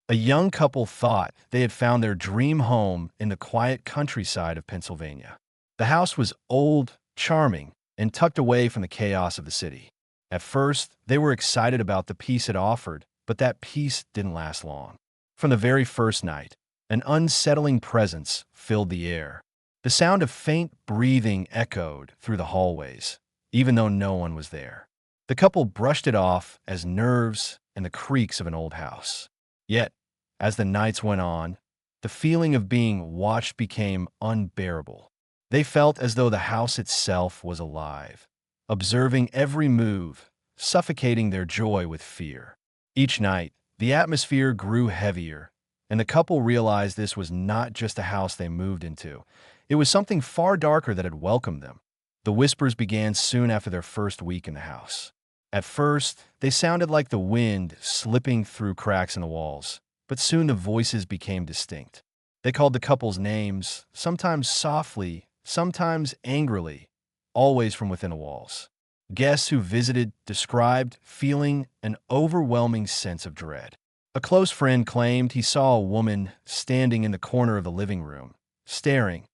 A young couple thought they had found their dream home in the quiet countryside of Pennsylvania. The house was old, charming, and tucked away from the chaos of the city. At first, they were excited about the peace it offered, but that peace didn't last long. From the very first night, an unsettling presence filled the air. The sound of faint breathing echoed through the hallways, even though no one was there. The couple brushed it off as nerves and the creaks of an old house. Yet, as the nights went on, the feeling of being watched became unbearable. They felt as though the house itself was alive, observing every move, suffocating their joy with fear. Each night, the atmosphere grew heavier, and the couple realized this was not just a house they moved into. It was something far darker that had welcomed them. The whispers began soon after their first week in the house. At first, they sounded like the wind slipping through cracks in the walls, but soon the voices became distinct. They called the couple's names, sometimes softly, sometimes angrily, always from within the walls. Guests who visited described feeling an overwhelming sense of dread. A close friend claimed he saw a woman standing in the corner of the living room, staring,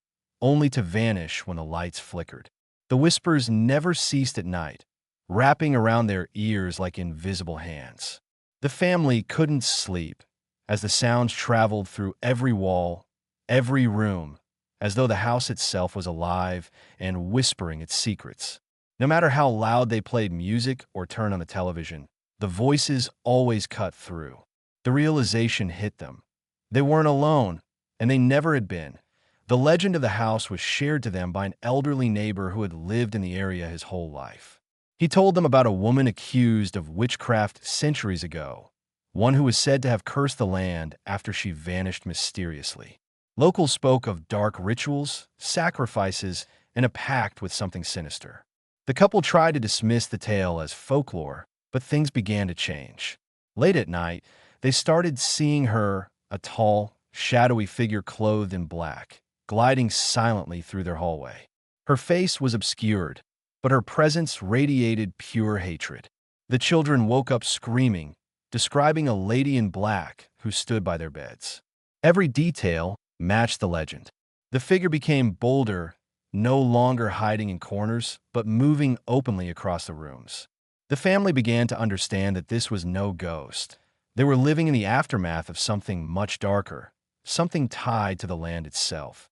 only to vanish when the lights flickered. The whispers never ceased at night, wrapping around their ears like invisible hands. The family couldn't sleep, as the sounds traveled through every wall, every room, as though the house itself was alive and whispering its secrets. No matter how loud they played music or turned on the television, the voices always cut through. The realization hit them. They weren't alone, and they never had been. The legend of the house was shared to them by an elderly neighbor who had lived in the area his whole life. He told them about a woman accused of witchcraft centuries ago, one who was said to have cursed the land after she vanished mysteriously. Locals spoke of dark rituals, sacrifices, and a pact with something sinister. The couple tried to dismiss the tale as folklore, but things began to change. Late at night, they started seeing her, a tall, shadowy figure clothed in black, gliding silently through their hallway. Her face was obscured, but her presence radiated pure hatred. The children woke up screaming, describing a lady in black who stood by their beds. Every detail matched the legend. The figure became bolder, no longer hiding in corners, but moving openly across the rooms. The family began to understand that this was no ghost. They were living in the aftermath of something much darker, something tied to the land itself.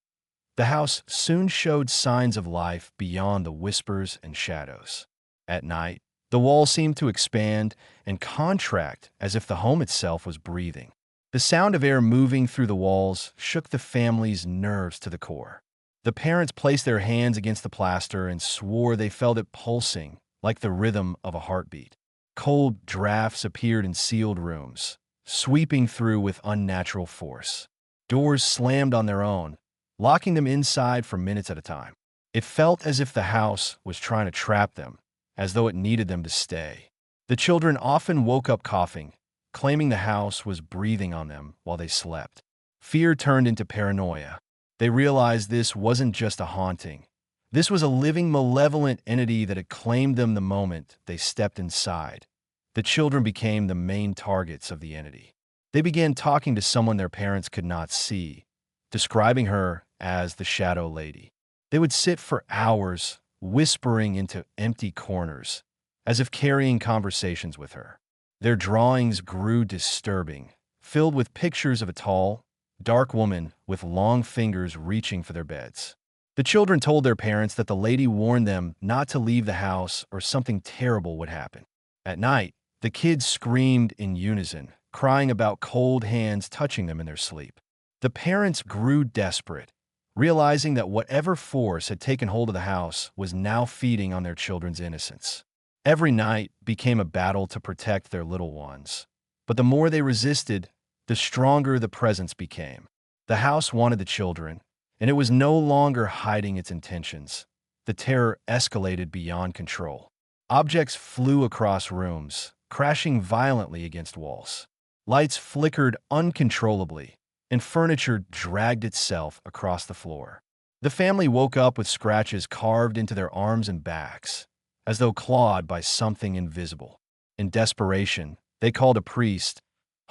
The house soon showed signs of life beyond the whispers and shadows. At night, the walls seemed to expand and contract as if the home itself was breathing. The sound of air moving through the walls shook the family's nerves to the core. The parents placed their hands against the plaster and swore they felt it pulsing like the rhythm of a heartbeat. Cold drafts appeared in sealed rooms, sweeping through with unnatural force. Doors slammed on their own, locking them inside for minutes at a time. It felt as if the house was trying to trap them, as though it needed them to stay. The children often woke up coughing, claiming the house was breathing on them while they slept. Fear turned into paranoia. They realized this wasn't just a haunting. This was a living, malevolent entity that had claimed them the moment they stepped inside. The children became the main targets of the entity. They began talking to someone their parents could not see, describing her as the Shadow Lady. They would sit for hours, whispering into empty corners, as if carrying conversations with her. Their drawings grew disturbing, filled with pictures of a tall, dark woman with long fingers reaching for their beds. The children told their parents that the lady warned them not to leave the house or something terrible would happen. At night, the kids screamed in unison, crying about cold hands touching them in their sleep. The parents grew desperate, realizing that whatever force had taken hold of the house was now feeding on their children's innocence. Every night became a battle to protect their little ones. But the more they resisted, the stronger the presence became. The house wanted the children, and it was no longer hiding its intentions. The terror escalated beyond control. Objects flew across rooms, crashing violently against walls. Lights flickered uncontrollably, and furniture dragged itself across the floor. The family woke up with scratches carved into their arms and backs, as though clawed by something invisible. In desperation, they called a priest,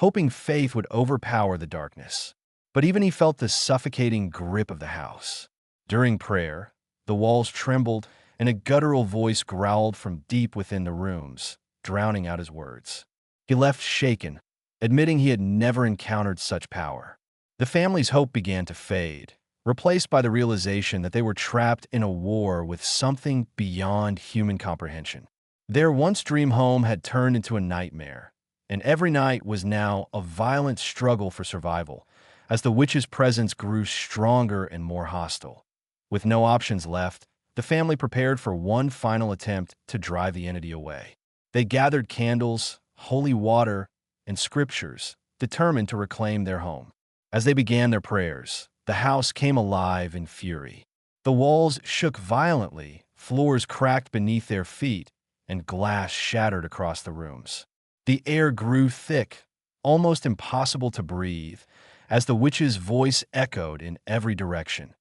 hoping faith would overpower the darkness. But even he felt the suffocating grip of the house. During prayer, the walls trembled and a guttural voice growled from deep within the rooms, drowning out his words. He left shaken, admitting he had never encountered such power. The family's hope began to fade, replaced by the realization that they were trapped in a war with something beyond human comprehension. Their once dream home had turned into a nightmare, and every night was now a violent struggle for survival, as the witch's presence grew stronger and more hostile. With no options left, the family prepared for one final attempt to drive the entity away. They gathered candles, holy water, and scriptures, determined to reclaim their home. As they began their prayers, the house came alive in fury. The walls shook violently, floors cracked beneath their feet, and glass shattered across the rooms. The air grew thick, almost impossible to breathe, as the witch's voice echoed in every direction,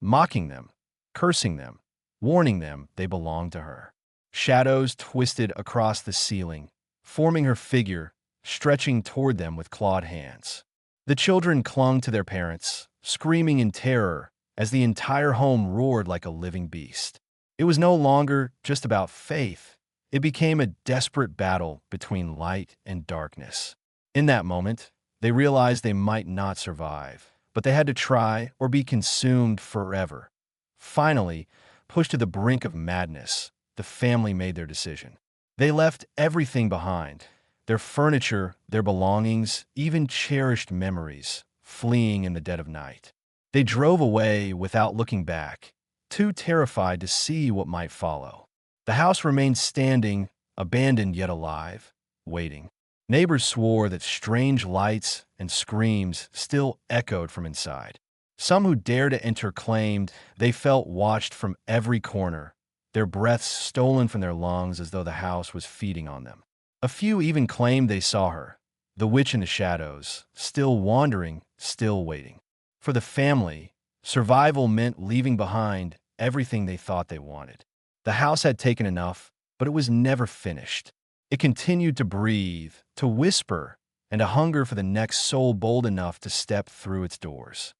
mocking them, cursing them, warning them they belonged to her. Shadows twisted across the ceiling, forming her figure, stretching toward them with clawed hands. The children clung to their parents, screaming in terror as the entire home roared like a living beast. It was no longer just about faith. It became a desperate battle between light and darkness. In that moment, they realized they might not survive, but they had to try or be consumed forever. Finally, pushed to the brink of madness, the family made their decision. They left everything behind, their furniture, their belongings, even cherished memories, fleeing in the dead of night. They drove away without looking back, too terrified to see what might follow. The house remained standing, abandoned yet alive, waiting. Neighbors swore that strange lights and screams still echoed from inside. Some who dared to enter claimed they felt watched from every corner, their breaths stolen from their lungs as though the house was feeding on them. A few even claimed they saw her, the witch in the shadows, still wandering, still waiting. For the family, survival meant leaving behind everything they thought they wanted. The house had taken enough, but it was never finished. It continued to breathe, to whisper, and a hunger for the next soul bold enough to step through its doors.